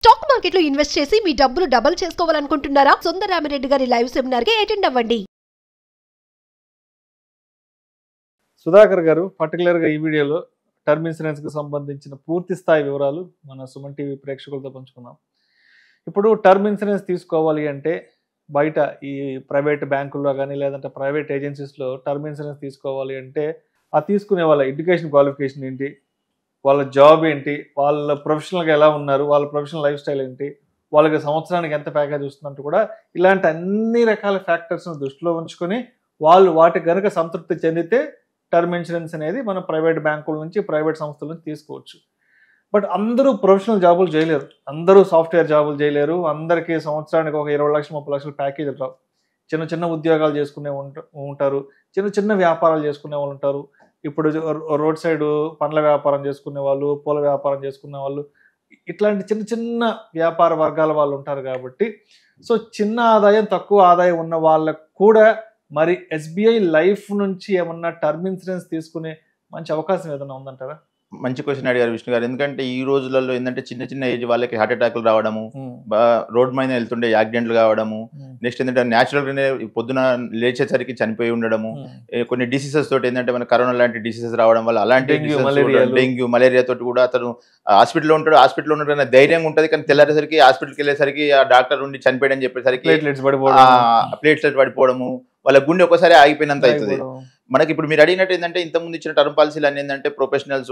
Stock market లో invest చేసి మీ డబ్బులు డబుల్ చేసుకోవాలనుకుంటున్నారా? సుందరరామిరెడ్డి గారి లైవ్ సెమినార్ కి అటెండ్ అవ్వండి. సుధాకర్ గారు పర్టికులర్ గా ఈ వీడియోలో టర్మ్ ఇన్సూరెన్స్ కి సంబంధించిన పూర్తి స్థాయి వివరాలు మన సుమన్ టీవీ ప్రేక్షకులతో పంచుకుందాం. ఇప్పుడు టర్మ్ ఇన్సూరెన్స్ తీసుకోవాలి అంటే బయట ఈ ప్రైవేట్ బ్యాంకుల్లో కానీ లేదంటే ప్రైవేట్ ఏజెన్సీస్లో టర్మ్ ఇన్సూరెన్స్ తీసుకోవాలి అంటే ఆ తీసుకునే వాళ్ళ ఎడ్యుకేషన్ క్వాలిఫికేషన్ ఏంటి, వాళ్ళ జాబ్ ఏంటి, వాళ్ళ ప్రొఫెషనల్గా ఎలా ఉన్నారు, వాళ్ళ ప్రొఫెషనల్ లైఫ్ స్టైల్ ఏంటి, వాళ్ళకి సంవత్సరానికి ఎంత ప్యాకేజ్ వస్తుందంటూ కూడా ఇలాంటి అన్ని రకాల ఫ్యాక్టర్స్ను దృష్టిలో ఉంచుకొని వాళ్ళు వాటికి కనుక సంతృప్తి చెందితే టర్మ్ ఇన్సూరెన్స్ అనేది మనం ప్రైవేట్ బ్యాంకుల నుంచి ప్రైవేట్ సంస్థల నుంచి తీసుకోవచ్చు. బట్ అందరూ ప్రొఫెషనల్ జాబులు చేయలేరు, అందరూ సాఫ్ట్వేర్ జాబులు చేయలేరు, అందరికీ సంవత్సరానికి ఒక 20 లక్షలు 30 లక్షల ప్యాకేజీలు రావు. చిన్న చిన్న ఉద్యోగాలు చేసుకునే ఉంటారు, చిన్న చిన్న వ్యాపారాలు చేసుకునే వాళ్ళు ఉంటారు. ఇప్పుడు రోడ్ సైడ్ పండ్ల వ్యాపారం చేసుకునే వాళ్ళు, పూల వ్యాపారం చేసుకునే వాళ్ళు, ఇట్లాంటి చిన్న చిన్న వ్యాపార వర్గాల వాళ్ళు ఉంటారు. కాబట్టి సో చిన్న ఆదాయం తక్కువ ఆదాయం ఉన్న వాళ్ళకు కూడా మరి ఎస్బీఐ లైఫ్ నుంచి ఏమన్నా టర్మ్ ఇన్సూరెన్స్ తీసుకునే మంచి అవకాశం ఏదైనా ఉందంటారా? మంచి క్వశ్చన్ అడిగారు విష్ణు గారు. ఎందుకంటే ఈ రోజులలో ఏంటంటే చిన్న చిన్న ఏజ్ వాళ్ళకి హార్ట్ అటాక్లు రావడము, రోడ్ మీద వెళ్తుండే యాక్సిడెంట్లు కావడము, నెక్స్ట్ ఏంటంటే న్యాచురల్గానే పొద్దున లేచేసరికి చనిపోయి ఉండడము, కొన్ని డిసీజెస్ తోటి ఏంటంటే మన కరోనా లాంటి డిసీజెస్ రావడం వల్ల అలాంటి డెంగ్యూ మలేరియా తోటి కూడా అతను హాస్పిటల్లో ఉంటాడు. హాస్పిటల్లో ఉండడం ధైర్యంగా ఉంటుంది, కానీ తెల్లారేసరికి హాస్పిటల్కి వెళ్ళేసరికి ఆ డాక్టర్ ఉండి చనిపోయాడు అని చెప్పేసరికి ప్లేట్లెట్స్ పడిపోవడము, వాళ్ళ గుండె ఒకసారి ఆగిపోయినంత అవుతుంది. మనకి ఇప్పుడు మీరు అడిగినట్టు ఏంటంటే ఇంతకుముందు ఇచ్చిన టర్మ్ పాలసీలు అన్ని ఏంటంటే ప్రొఫెషనల్స్,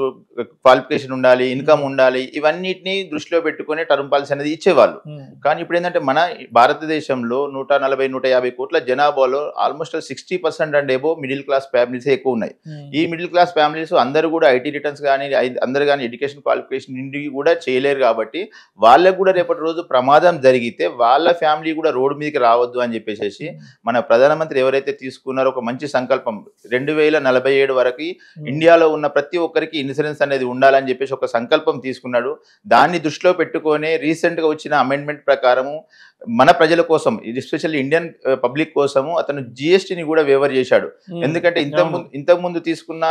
క్వాలిఫికేషన్ ఉండాలి, ఇన్కమ్ ఉండాలి, ఇవన్నిటిని దృష్టిలో పెట్టుకుని టర్మ్ పాలసీ అనేది ఇచ్చేవాళ్ళు. కానీ ఇప్పుడు ఏంటంటే మన భారతదేశంలో 140-150 కోట్ల జనాభాలో almost 60% and above middle class families ఎక్కువ ఉన్నాయి. ఈ మిడిల్ క్లాస్ ఫ్యామిలీస్ అందరూ కూడా ఐటీ రిటర్న్స్ కానీ అందరు కానీ ఎడ్యుకేషన్ క్వాలిఫికేషన్ నుండి కూడా చేయలేరు. కాబట్టి వాళ్ళకు కూడా రేపటి రోజు ప్రమాదం జరిగితే వాళ్ళ ఫ్యామిలీ కూడా రోడ్డు మీదకి రావద్దు అని చెప్పేసి మన ప్రధానమంత్రి ఎవరైతే తీసుకున్నారో ఒక మంచి సంకల్పం 2047 వరకు ఇండియాలో ఉన్న ప్రతి ఒక్కరికి ఇన్సూరెన్స్ అనేది ఉండాలని చెప్పేసి ఒక సంకల్పం తీసుకున్నాడు. దాన్ని దృష్టిలో పెట్టుకొని రీసెంట్గా వచ్చిన అమెండ్మెంట్ ప్రకారము మన ప్రజల కోసం, ఎస్పెషల్లీ ఇండియన్ పబ్లిక్ కోసము అతను జిఎస్టీని కూడా వేవర్ చేశాడు. ఎందుకంటే ఇంతకుముందు తీసుకున్న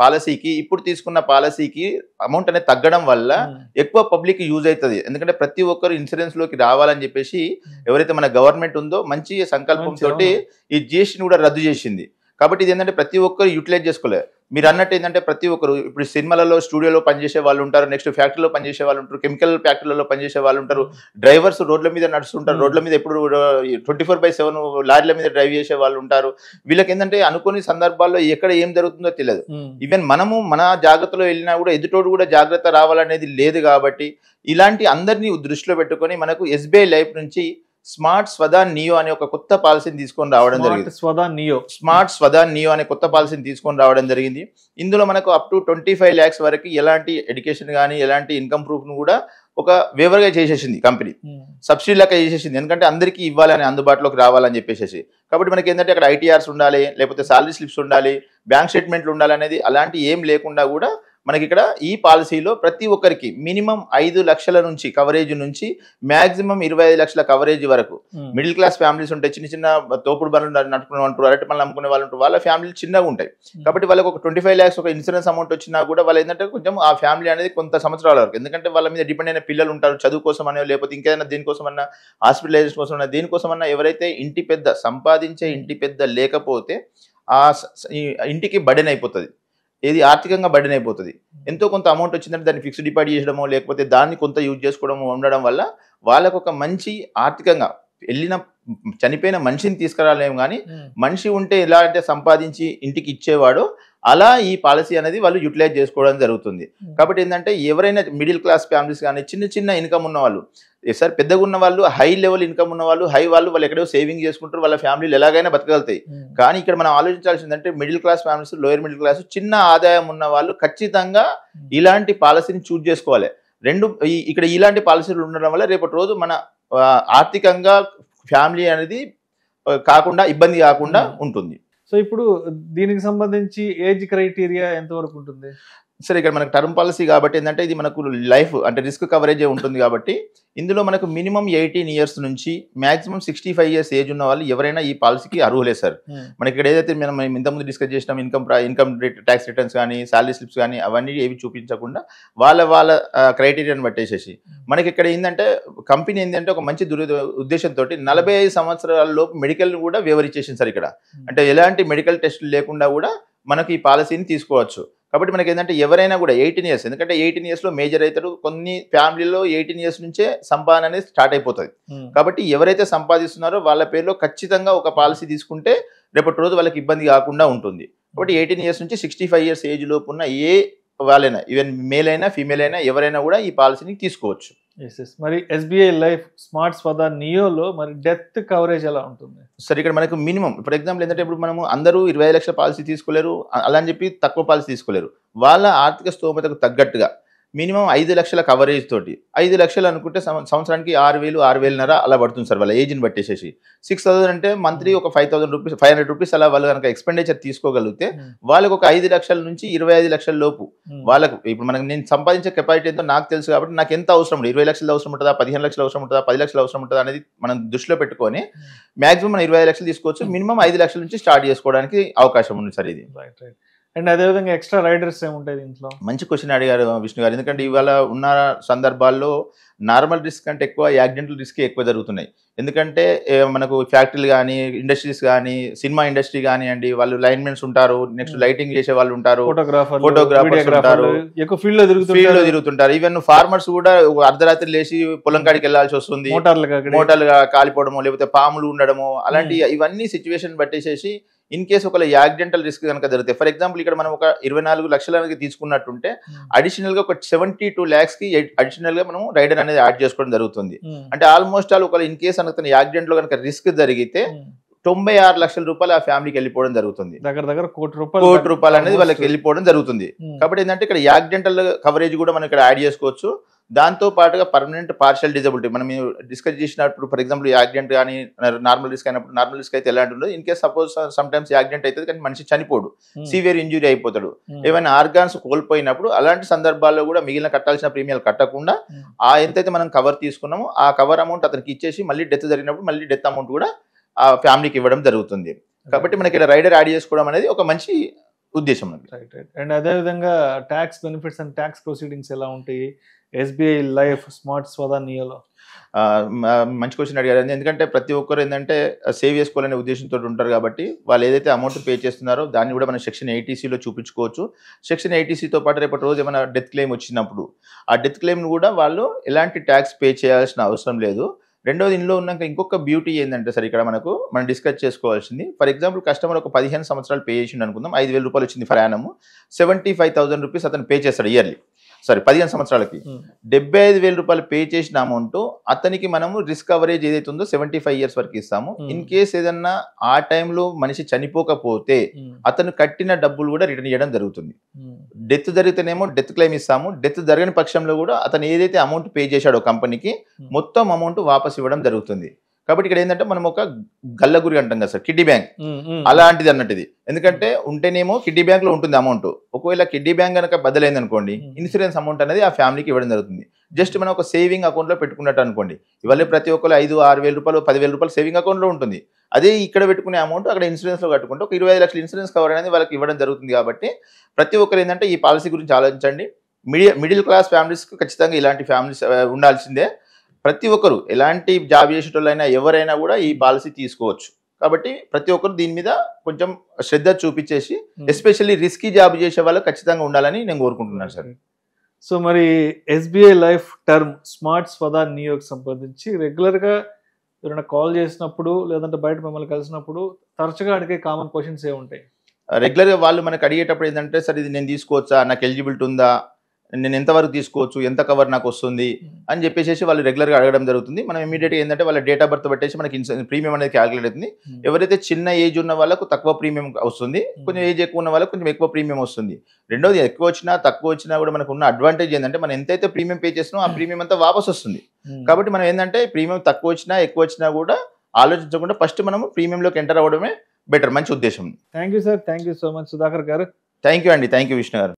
పాలసీకి ఇప్పుడు తీసుకున్న పాలసీకి అమౌంట్ అనేది తగ్గడం వల్ల ఎక్కువ పబ్లిక్ యూజ్ అవుతుంది. ఎందుకంటే ప్రతి ఒక్కరు ఇన్సూరెన్స్ లోకి రావాలని చెప్పేసి ఎవరైతే మన గవర్నమెంట్ ఉందో మంచి సంకల్పంతో ఈ జిఎస్టీని కూడా రద్దు చేసింది. కాబట్టి ఇది ఏంటంటే ప్రతి ఒక్కరు యూటిలైజ్ చేసుకోలేదు. మీరు అన్నట్టు ఏంటంటే ప్రతి ఒక్కరు ఇప్పుడు సినిమాలలో స్టూడియోలో పనిచేసే వాళ్ళు ఉంటారు, నెక్స్ట్ ఫ్యాక్టరీలో పనిచేసే వాళ్ళు ఉంటారు, కెమికల్ ఫ్యాక్టరీలలో పనిచేసే వాళ్ళు ఉంటారు, డ్రైవర్స్ రోడ్ల మీద నడుస్తుంటారు, రోడ్ల మీద ఎప్పుడు 24/7 లారీల మీద డ్రైవ్ చేసే వాళ్ళు ఉంటారు. వీళ్ళకి ఏంటంటే అనుకోని సందర్భాల్లో ఎక్కడ ఏం జరుగుతుందో తెలియదు. ఈవెన్ మనము మన జాగ్రత్తలో వెళ్ళినా కూడా ఎదుటోడు కూడా జాగ్రత్త రావాలనేది లేదు. కాబట్టి ఇలాంటి అందరినీ దృష్టిలో పెట్టుకొని మనకు ఎస్బీఐ లైఫ్ నుంచి స్మార్ట్ స్వదాన్ నియో అనే ఒక కొత్త పాలసీని తీసుకొని రావడం జరిగింది. స్మార్ట్ స్వదాన్ నియో అనే కొత్త పాలసీని తీసుకొని రావడం జరిగింది. ఇందులో మనకు అప్ టు 25 lakhs వరకు ఎలాంటి ఎడ్యుకేషన్ కానీ ఎలాంటి ఇన్కమ్ ప్రూఫ్ ను కూడా ఒక వేవర్గా చేసేసింది కంపెనీ, సబ్సిడీ లెక్క చేసేసింది. ఎందుకంటే అందరికీ ఇవ్వాలని, అందుబాటులోకి రావాలని చెప్పేసి. కాబట్టి మనకి ఏంటంటే అక్కడ ఐటీఆర్స్ ఉండాలి, లేకపోతే సాలరీ స్లిప్స్ ఉండాలి, బ్యాంక్ స్టేట్మెంట్లు ఉండాలి అనేది అలాంటి ఏం లేకుండా కూడా మనకి ఇక్కడ ఈ పాలసీలో ప్రతి ఒక్కరికి మినిమం 5 లక్షల నుంచి కవరేజ్ నుంచి మాక్సిమం 25 లక్షల కవరేజ్ వరకు మిడిల్ క్లాస్ ఫ్యామిలీస్ ఉంటాయి. చిన్న చిన్న తోపుడు బండ్లు నడుపుకునే వాళ్ళు, అరటి పనులు అమ్ముకునే వాళ్ళు ఉంటారు, వాళ్ళ ఫ్యామిలీ చిన్నగా ఉంటాయి. కాబట్టి వాళ్ళకి ఒక 25 lakhs ఒక ఇన్సూరెన్స్ అమౌంట్ వచ్చినా కూడా వాళ్ళు ఏంటంటే కొంచెం ఆ ఫ్యామిలీ అనేది కొంత సంవత్సరాల వరకు, ఎందుకంటే వాళ్ళ మీద డిపెండ్ అయిన పిల్లలు ఉంటారు, చదువు కోసం అనే లేకపోతే ఇంకేదైనా దేనికోసమన్నా హాస్పిటలైజేషన్ కోసం అన్నా దేనికోసమన్నా ఎవరైతే ఇంటి పెద్ద సంపాదించే ఇంటి పెద్ద లేకపోతే ఆ ఇంటికి బర్డెన్ అయిపోతుంది, ఏది ఆర్థికంగా బర్డెన్ అయిపోతుంది. ఎంతో కొంత అమౌంట్ వచ్చిందంటే దాన్ని ఫిక్స్డ్ డిపాజిట్ చేయడమో లేకపోతే దాన్ని కొంత యూజ్ చేసుకోవడమో ఉండడం వల్ల వాళ్ళకు ఒక మంచి ఆర్థికంగా చనిపోయిన మనిషిని తీసుకురాలేము, కానీ మనిషి ఉంటే ఎలా అంటే సంపాదించి ఇంటికి ఇచ్చేవాడో అలా ఈ పాలసీ అనేది వాళ్ళు యూటిలైజ్ చేసుకోవడం జరుగుతుంది. కాబట్టి ఏంటంటే ఎవరైనా మిడిల్ క్లాస్ ఫ్యామిలీస్ కానీ చిన్న చిన్న ఇన్కమ్ ఉన్న వాళ్ళు, సార్ పెద్దగా ఉన్న వాళ్ళు, హై లెవెల్ ఇన్కమ్ ఉన్న వాళ్ళు, వాళ్ళు ఎక్కడో సేవింగ్ చేసుకుంటారు, వాళ్ళ ఫ్యామిలీలు ఎలాగైనా బతకగలుగుతాయి. కానీ ఇక్కడ మనం ఆలోచించాల్సిందంటే middle class families, lower middle class, చిన్న ఆదాయం ఉన్న వాళ్ళు ఖచ్చితంగా ఇలాంటి పాలసీని చూజ్ చేసుకోవాలి. ఇక్కడ ఇలాంటి పాలసీలు ఉండడం వల్ల రేపటి రోజు మన ఆర్థికంగా ఫ్యామిలీ అనేది కాకుండా ఇబ్బంది కాకుండా ఉంటుంది. సో ఇప్పుడు దీనికి సంబంధించి ఏజ్ క్రైటీరియా ఎంతవరకు ఉంటుంది? సరే ఇక్కడ మనకు టర్మ్ పాలసీ కాబట్టి ఏంటంటే ఇది మనకు లైఫ్ అంటే రిస్క్ కవరేజ్ ఉంటుంది కాబట్టి ఇందులో మనకు మినిమం 18 years నుంచి మాక్సిమం 65 years ఏజ్ ఉన్న వాళ్ళు ఎవరైనా ఈ పాలసీకి అర్హులే సార్. మనకి ఇక్కడ ఏదైతే మనం ఇంతకుముందు డిస్కస్ చేసినాం ఇన్కమ్ ట్యాక్స్ రిటర్న్స్ కానీ సాలరీ స్లిప్స్ కానీ అవన్నీ ఏవి చూపించకుండా వాళ్ళ క్రైటీరియాని బట్టేసేసి మనకి ఇక్కడ ఏంటంటే కంపెనీ ఏంటంటే ఒక మంచి ఉద్దేశంతో 45 సంవత్సరాల లోపు మెడికల్ కూడా వివరించేసింది సార్ ఇక్కడ. అంటే ఎలాంటి మెడికల్ టెస్టులు లేకుండా కూడా మనకి ఈ పాలసీని తీసుకోవచ్చు. కాబట్టి మనకి ఏంటంటే ఎవరైనా కూడా 18 years, ఎందుకంటే 18 years లో మేజర్ అవుతారు. కొన్ని ఫ్యామిలీలో 18 years నుంచే సంపాదన అనేది స్టార్ట్ అయిపోతుంది. కాబట్టి ఎవరైతే సంపాదిస్తున్నారో వాళ్ళ పేరులో ఖచ్చితంగా ఒక పాలసీ తీసుకుంటే రేపటి రోజు వాళ్ళకి ఇబ్బంది కాకుండా ఉంటుంది. కాబట్టి 18 years నుంచి 65 years ఏజ్ లోపు ఉన్న ఏ వాళ్ళైనా ఈవెన్ మేల్ అయినా ఫీమేల్ అయినా ఎవరైనా కూడా ఈ పాలసీని తీసుకోవచ్చు. మరి SBI లైఫ్ స్మార్ట్ స్వదా నియోలో మరి డెత్ కవరేజ్ ఎలా ఉంటుంది సార్? ఇక్కడ మనకు మినిమం ఫర్ ఎగ్జాంపుల్ ఏంటంటే ఇప్పుడు మనము అందరూ 25 లక్షల పాలసీ తీసుకోలేరు, అలా అని చెప్పి తక్కువ పాలసీ తీసుకోలేరు. వాళ్ళ ఆర్థిక స్తోమతకు తగ్గట్టుగా మినిమం 5 లక్షల కవరేజ్ తోటి 5 లక్షలు అనుకుంటే సంవత్సరానికి 6,000 6,500 అలా పడుతుంది సార్ వాళ్ళ ఏజ్ని బట్టేసేసి. 6,000 అంటే మంత్లీ ఒక 5,000 రూపీస్ 500 రూపీస్ అలా వాళ్ళు కనుక ఎక్స్పెండిచర్ తీసుకోగలిగితే వాళ్ళకి ఒక 5 లక్షల నుంచి 25 లక్షల లోపు వాళ్ళకు ఇప్పుడు మనకు నేను సంపాదించే కెపాసిటీ ఎంతో నాకు తెలుసు కాబట్టి నాకు ఎంత అవసరం ఉంటుంది, 20 లక్షలు అవసరం ఉంటుందా, 15 లక్షలు అవసరం ఉంటుందా, 10 లక్షలు అవసరం ఉంటుందా అనేది మనం దృష్టిలో పెట్టుకొని మాక్సిమం మనం 25 లక్షలు తీసుకోవచ్చు. మినిమం 5 లక్షల నుంచి స్టార్ట్ చేసుకోవడానికి అవకాశం ఉంది సార్ ఇది. అండ్ అదేవిధంగా ఎక్స్ట్రా రైడర్స్ ఏముంటాయి దీంట్లో? మంచి క్వశ్చన్ అడిగారు విష్ణు గారు. ఎందుకంటే ఇవాళ ఉన్న సందర్భాల్లో నార్మల్ రిస్క్ కంటే ఎక్కువ యాక్సిడెంటల్ రిస్క్ ఎక్కువ జరుగుతున్నాయి. ఎందుకంటే మనకు ఫ్యాక్టరీలు కానీ ఇండస్ట్రీస్ కానీ సినిమా ఇండస్ట్రీ కానివ్వండి, వాళ్ళు లైన్మెన్స్ ఉంటారు, నెక్స్ట్ లైటింగ్ చేసే వాళ్ళు ఉంటారు, ఫోటోగ్రాఫర్స్ ఉంటారు, ఎక్కువ ఫీల్డ్ లో తిరుగుతుంటారు. ఈవెన్ ఫార్మర్స్ కూడా అర్ధరాత్రి లేచి పొలం కాడికి వెళ్లాల్సి వస్తుంది, మోటార్లు కాలిపోవడము లేకపోతే పాములు ఉండడము అలాంటి ఇవన్నీ సిచ్యువేషన్ బట్టేసేసి ఇన్ కేసు ఒక యాక్సిడెంటల్ రిస్క్ కనుక జరుగుతాయి. ఫర్ ఎగ్జాంపుల్ ఇక్కడ మనం ఒక 24 లక్షలకి తీసుకున్నట్టుంటే అడిషనల్ గా ఒక 72 lakhs కి అడిషనల్ గా మనం రైడర్ అనేది యాడ్ చేసుకోవడం జరుగుతుంది. అంటే ఆల్మోస్ట్ ఆల్ ఒక ఇన్ కేసు కనుక యాక్సిడెంట్ లో కనుక రిస్క్ జరిగితే 96 లక్షల రూపాయలు ఆ ఫ్యామిలీకి వెళ్ళిపోవడం జరుగుతుంది. దగ్గర కోటి రూపాయలు అనేది వాళ్ళకి వెళ్ళిపోవడం జరుగుతుంది. కాబట్టి ఏంటంటే ఇక్కడ యాక్సిడెంటల్ కవరేజ్ కూడా మనం ఇక్కడ యాడ్ చేసుకోవచ్చు. దాంతో పాటుగా పర్మనెంట్ పార్షియల్ డిజబిలిటీ మనం డిస్కస్ చేసినప్పుడు ఫర్ ఎగ్జాంపుల్ యాక్సిడెంట్ కానీ నార్మల్ రిస్క్ అయినప్పుడు నార్మల్ రిస్క్ అయితే ఎలాంటి ఉండదు. In case suppose some times accident అవుతుంది కానీ మనిషి చనిపోడు, సివియర్ ఇంజురీ అయిపోతాడు, ఏమైనా ఆర్గాన్స్ కోల్పోయినప్పుడు అలాంటి సందర్భాల్లో కూడా మిగిలిన కట్టాల్సిన ప్రీమియాలు కట్టకుండా ఆ ఎంతైతే మనం కవర్ తీసుకున్నామో ఆ కవర్ అమౌంట్ అతనికి ఇచ్చేసి మళ్ళీ డెత్ జరిగినప్పుడు మళ్ళీ డెత్ అమౌంట్ కూడా ఆ ఫ్యామిలీకి ఇవ్వడం జరుగుతుంది. కాబట్టి మనకి ఇక్కడ రైడర్ యాడ్ చేసుకోవడం అనేది ఒక మంచి ఉద్దేశం. అండ్ అదేవిధంగా tax benefits and tax proceedings ఎలా ఉంటాయి SBI లైఫ్ స్మార్ట్ స్వదా నియోలో? మంచి క్వశ్చన్ అడిగారు. ఎందుకంటే ప్రతి ఒక్కరు ఏంటంటే సేవ్ చేసుకోవాలనే ఉద్దేశంతో ఉంటారు కాబట్టి వాళ్ళు ఏదైతే అమౌంట్ పే చేస్తున్నారో దాన్ని కూడా మనం సెక్షన్ 80Cలో చూపించుకోవచ్చు. సెక్షన్ 80Cతో పాటు రేపటి రోజు ఏమైనా డెత్ క్లెయిమ్ వచ్చినప్పుడు ఆ డెత్ క్లెయిమ్ను కూడా వాళ్ళు ఎలాంటి ట్యాక్స్ పే చేయాల్సిన అవసరం లేదు. రెండోది ఇందులో ఉన్నాక ఇంకొక బ్యూటీ ఏంటంటే సార్ ఇక్కడ మనం డిస్కస్ చేసుకోవాల్సింది ఫర్ ఎగ్జాంపుల్ కస్టమర్ ఒక 15 సంవత్సరాలు పే చేసిండు అనుకుందాం, 5,000 రూపాయలు వచ్చింది ఫర్ యానమ్, 75,000 రూపీస్ అతను పే చేస్తాడు ఇయర్లీ. 15 సంవత్సరాలకి 75,000 రూపాయలు పే చేసిన అమౌంట్ అతనికి మనము రిస్క్ కవరేజ్ ఏదైతే ఉందో 75 years వరకు ఇస్తాము. ఇన్ కేస్ ఏదన్నా ఆ టైంలో మనిషి చనిపోకపోతే అతను కట్టిన డబ్బులు కూడా రిటర్న్ చేయడం జరుగుతుంది. డెత్ జరిగితేనేమో డెత్ క్లెయిమ్ ఇస్తాము, డెత్ జరగని పక్షంలో కూడా అతను ఏదైతే అమౌంట్ పే చేశాడో కంపెనీకి మొత్తం అమౌంట్ వాపస్ ఇవ్వడం జరుగుతుంది. కాబట్టి ఇక్కడ ఏంటంటే మనం ఒక గల్లగురి అంటాం కదా సార్, కిడ్డీ బ్యాంక్ అలాంటిది అన్నట్టు ఇది. ఎందుకంటే ఉంటేనేమో కిడ్డీ బ్యాంక్ లో ఉంటుంది అమౌంట్, ఒకవేళ కిడ్డీ బ్యాంక్ కనుక బదులైంది అనుకోండి ఇన్సూరెన్స్ అమౌంట్ అనేది ఆ ఫ్యామిలీకి ఇవ్వడం జరుగుతుంది. జస్ట్ మనం ఒక సేవింగ్ అకౌంట్ లో పెట్టుకున్నట్టు అనుకోండి, ఇవాళ ప్రతి ఒక్కరు 5,000-6,000 రూపాయలు 10,000 రూపాయలు సేవింగ్ అకౌంట్ లో ఉంటుంది. అదే ఇక్కడ పెట్టుకునే అమౌంట్ అక్కడ ఇన్సూరెన్స్ లో కట్టుకుంటే ఒక 25 లక్షల ఇన్సూరెన్స్ కవర్ అనేది వాళ్ళకి ఇవ్వడం జరుగుతుంది. కాబట్టి ప్రతి ఒక్కరు ఏంటంటే ఈ పాలసీ గురించి ఆలోచించండి. మిడిల్ క్లాస్ ఫ్యామిలీస్కి ఖచ్చితంగా ఇలాంటి ఫ్యామిలీస్ ఉండాల్సిందే. ప్రతి ఒక్కరు ఎలాంటి జాబ్ చేసేటోళ్ళైనా ఎవరైనా కూడా ఈ పాలసీ తీసుకోవచ్చు. కాబట్టి ప్రతి ఒక్కరు దీని మీద కొంచెం శ్రద్ధ చూపించేసి ఎస్పెషల్లీ రిస్కీ జాబ్ చేసే వాళ్ళు ఖచ్చితంగా ఉండాలని నేను కోరుకుంటున్నాను సార్. సో మరి SBI లైఫ్ టర్మ్ స్మార్ట్ స్వదా నియోకి సంబంధించి రెగ్యులర్గా ఎవరైనా కాల్ చేసినప్పుడు లేదంటే బయట మిమ్మల్ని కలిసినప్పుడు తరచుగా అడిగే కామన్ క్వశ్చన్స్ ఏ ఉంటాయి? రెగ్యులర్గా వాళ్ళు మనకు అడిగేటప్పుడు ఏంటంటే సార్ ఇది నేను తీసుకోవచ్చా, నాకు ఎలిజిబిలిటీ ఉందా, నేను ఎంతవరకు తీసుకోవచ్చు, ఎంత కవర్ నాకు వస్తుంది అని చెప్పేసి వాళ్ళు రెగ్యులర్గా అడగడం జరుగుతుంది. మనం ఇమీడియట్గా ఏంటంటే వాళ్ళ డేట్ ఆఫ్ బర్త్ పెట్టేసి మనకి ప్రీమియం అనేది క్యాలిక్యులేట్ అవుతుంది. ఎవరైతే చిన్న ఏజ్ ఉన్న వాళ్ళకు తక్కువ ప్రీమియం వస్తుంది, కొంచెం ఏజ్ ఎక్కువ ఉన్న వాళ్ళకి కొంచెం ఎక్కువ ప్రీమియం వస్తుంది. రెండోది ఎక్కువ వచ్చినా తక్కువ వచ్చినా కూడా మనకు ఉన్న అడ్వాంటేజ్ ఏంటంటే మనం ఎంతైతే ప్రీమియం పే చేసినా ఆ ప్రీమియం అంతా వాపస్ వస్తుంది. కాబట్టి మనం ఏంటంటే ప్రీమియం తక్కువ వచ్చినా ఎక్కువ వచ్చినా కూడా ఆలోచించకుండా ఫస్ట్ మనం ప్రీమియంలోకి ఎంటర్ అవ్వడమే బెటర్. మంచి ఉద్దేశం. Thank you sir, thank you so much Sudhakar గారు. థ్యాంక్ యూ అండి, థ్యాంక్ యూ విష్ణు గారు.